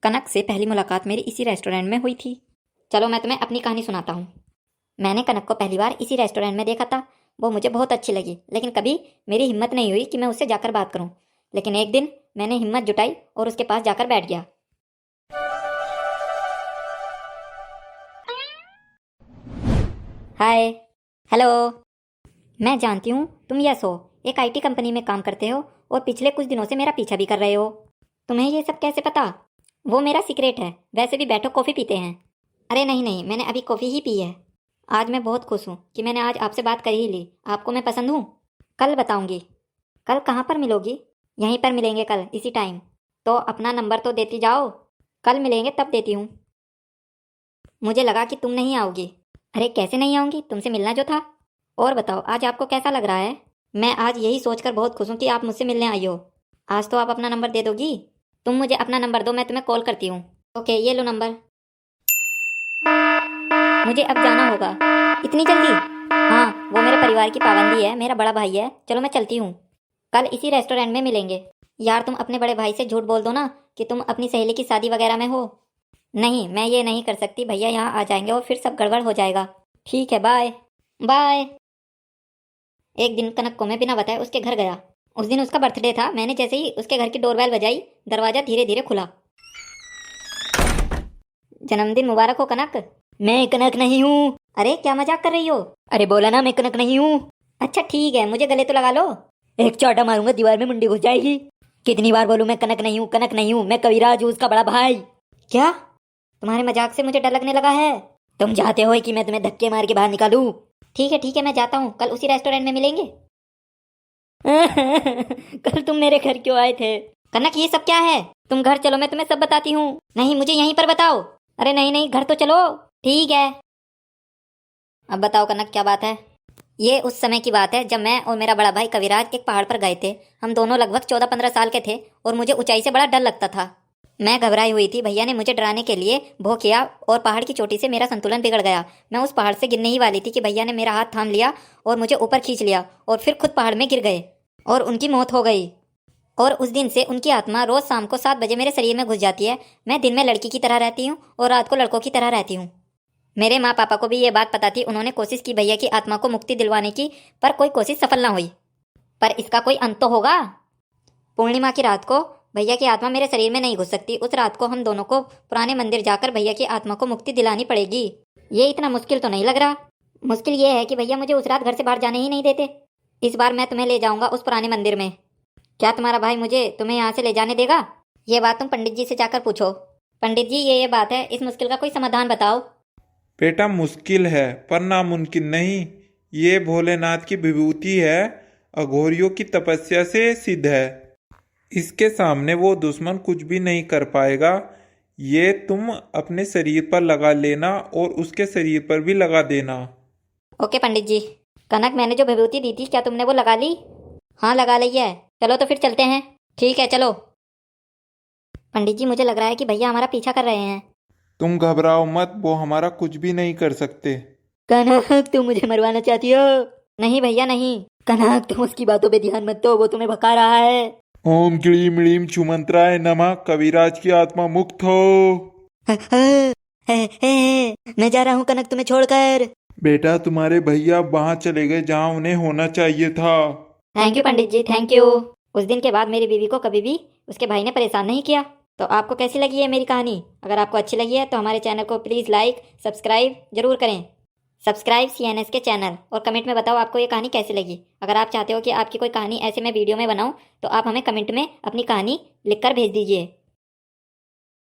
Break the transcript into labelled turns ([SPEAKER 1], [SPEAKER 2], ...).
[SPEAKER 1] कनक से पहली मुलाकात मेरी इसी रेस्टोरेंट में हुई थी। चलो मैं तुम्हें अपनी कहानी सुनाता हूँ। मैंने कनक को पहली बार इसी रेस्टोरेंट में देखा था। वो मुझे बहुत अच्छी लगी, लेकिन कभी मेरी हिम्मत नहीं हुई कि मैं उससे जाकर बात करूँ। लेकिन एक दिन मैंने हिम्मत जुटाई और उसके पास जाकर बैठ गया। हाय। हेलो। मैं जानती हूँ तुम यस हो, एक आईटी कंपनी में काम करते हो और पिछले कुछ दिनों से मेरा पीछा भी कर रहे हो। तुम्हें ये सब कैसे पता? वो मेरा सीक्रेट है। वैसे भी बैठो, कॉफ़ी पीते हैं। अरे नहीं नहीं, मैंने अभी कॉफ़ी ही पी है। आज मैं बहुत खुश हूँ कि मैंने आज आपसे बात कर ही ली। आपको मैं पसंद हूँ? कल बताऊँगी। कल कहाँ पर मिलोगी? यहीं पर मिलेंगे कल इसी टाइम। तो अपना नंबर तो देती जाओ। कल मिलेंगे तब देती हूँ। मुझे लगा कि तुम नहीं आओगी। अरे कैसे नहीं आऊँगी, तुमसे मिलना जो था। और बताओ आज आपको कैसा लग रहा है? मैं आज यही सोचकर बहुत खुश हूँ कि आप मुझसे मिलने आई हो। आज तो आप अपना नंबर दे दोगी? तुम मुझे अपना नंबर दो, मैं तुम्हें कॉल करती हूँ। ओके, ये लो नंबर। मुझे अब जाना होगा। इतनी जल्दी? हाँ, वो मेरे परिवार की पाबंदी है, मेरा बड़ा भाई है। चलो मैं चलती हूँ। कल इसी रेस्टोरेंट में मिलेंगे। यार तुम अपने बड़े भाई से झूठ बोल दो ना कि तुम अपनी सहेली की शादी वगैरह में हो। नहीं, मैं ये नहीं कर सकती। भैया यहाँ आ जाएंगे और फिर सब गड़बड़ हो जाएगा। ठीक है, बाय बाय। एक दिन कनक को मैं बिना बताए उसके घर गया। उस दिन उसका बर्थडे था। मैंने जैसे ही उसके घर की डोरबेल बजाई, दरवाजा धीरे धीरे खुला। जन्मदिन मुबारक हो कनक। मैं कनक नहीं हूँ। अरे क्या मजाक कर रही हो? अरे बोला ना मैं कनक नहीं हूँ। अच्छा ठीक है, मुझे गले तो लगा लो। एक चाटा मारूंगा, दीवार में मुंडी घुस जाएगी। कितनी बार बोलूं मैं कनक नहीं हूँ, कनक नहीं हूँ। मैं कविराज हूँ, उसका बड़ा भाई। क्या? तुम्हारे मजाक से मुझे डर लगने लगा है। तुम चाहते हो कि मैं तुम्हें धक्के मार के बाहर निकालूं? ठीक है, मैं जाता हूँ। कल उसी रेस्टोरेंट में मिलेंगे। कल तुम मेरे घर क्यों आए थे? कनक ये सब क्या है? तुम घर चलो, मैं तुम्हें सब बताती हूँ। नहीं, मुझे यहीं पर बताओ। अरे नहीं नहीं, घर तो चलो। ठीक है। अब बताओ कनक, क्या बात है? ये उस समय की बात है जब मैं और मेरा बड़ा भाई कविराज एक पहाड़ पर गए थे। हम दोनों लगभग 14-15 साल के थे और मुझे ऊंचाई से बड़ा डर लगता था। मैं घबराई हुई थी। भैया ने मुझे डराने के लिए भौं किया और पहाड़ की चोटी से मेरा संतुलन बिगड़ गया। मैं उस पहाड़ से गिरने ही वाली थी कि भैया ने मेरा हाथ थाम लिया और मुझे ऊपर खींच लिया और फिर खुद पहाड़ में गिर गए और उनकी मौत हो गई। और उस दिन से उनकी आत्मा रोज शाम को 7 बजे मेरे शरीर में घुस जाती है। मैं दिन में लड़की की तरह रहती हूँ और रात को लड़कों की तरह रहती हूँ। मेरे माँ पापा को भी ये बात पता थी। उन्होंने कोशिश की भैया की आत्मा को मुक्ति दिलवाने की, पर कोई कोशिश सफल ना हुई। पर इसका कोई अंत तो होगा। पूर्णिमा की रात को भैया की आत्मा मेरे शरीर में नहीं घुस सकती। उस रात को हम दोनों को पुराने मंदिर जाकर भैया की आत्मा को मुक्ति दिलानी पड़ेगी। ये इतना मुश्किल तो नहीं लग रहा। मुश्किल ये है कि भैया मुझे उस रात घर से बाहर जाने ही नहीं देते। इस बार मैं तुम्हें ले जाऊंगा उस पुराने मंदिर में। क्या तुम्हारा भाई मुझे तुम्हें यहाँ से ले जाने देगा? ये बात तुम पंडित जी से जाकर पूछो। पंडित जी, ये बात है, इस मुश्किल का कोई समाधान बताओ।
[SPEAKER 2] बेटा मुश्किल है पर नामुमकिन नहीं। ये भोलेनाथ की विभूति है, अघोरियों की तपस्या से सिद्ध है। इसके सामने वो दुश्मन कुछ भी नहीं कर पाएगा। ये तुम अपने शरीर पर लगा लेना और उसके शरीर पर भी लगा देना।
[SPEAKER 1] ओके पंडित जी। कनक, मैंने जो विभूति दी थी क्या तुमने वो लगा ली? हाँ लगा ली है। चलो तो फिर चलते हैं। ठीक है चलो। पंडित जी, मुझे लग रहा है कि भैया हमारा पीछा कर रहे हैं।
[SPEAKER 2] तुम घबराओ मत, वो हमारा कुछ भी नहीं कर सकते।
[SPEAKER 1] कनक, तुम मुझे मरवाना चाहती हो? नहीं भैया नहीं। कनक, तुम उसकी बातों पे ध्यान मत दो, वो तुम्हें भगा रहा है।
[SPEAKER 2] ओम क्लीम लीम छुमंत्राय नमः। कविराज की आत्मा मुक्त हो।
[SPEAKER 1] मैं जा रहा हूँ कनक, तुम्हें छोड़कर।
[SPEAKER 2] बेटा तुम्हारे भैया वहां चले गए जहां उन्हें होना चाहिए था।
[SPEAKER 1] Thank you Pandit ji, thank you. उस दिन के बाद मेरी बीवी को कभी भी उसके भाई ने परेशान नहीं किया। तो आपको कैसी लगी है मेरी कहानी? अगर आपको अच्छी लगी है तो हमारे चैनल को प्लीज़ लाइक सब्सक्राइब जरूर करें। सब्सक्राइब CNS के चैनल और कमेंट में बताओ आपको ये कहानी कैसी लगी। अगर आप चाहते हो कि आपकी कोई कहानी ऐसे मैं वीडियो में बनाऊं तो आप हमें कमेंट में अपनी कहानी लिखकर भेज दीजिए।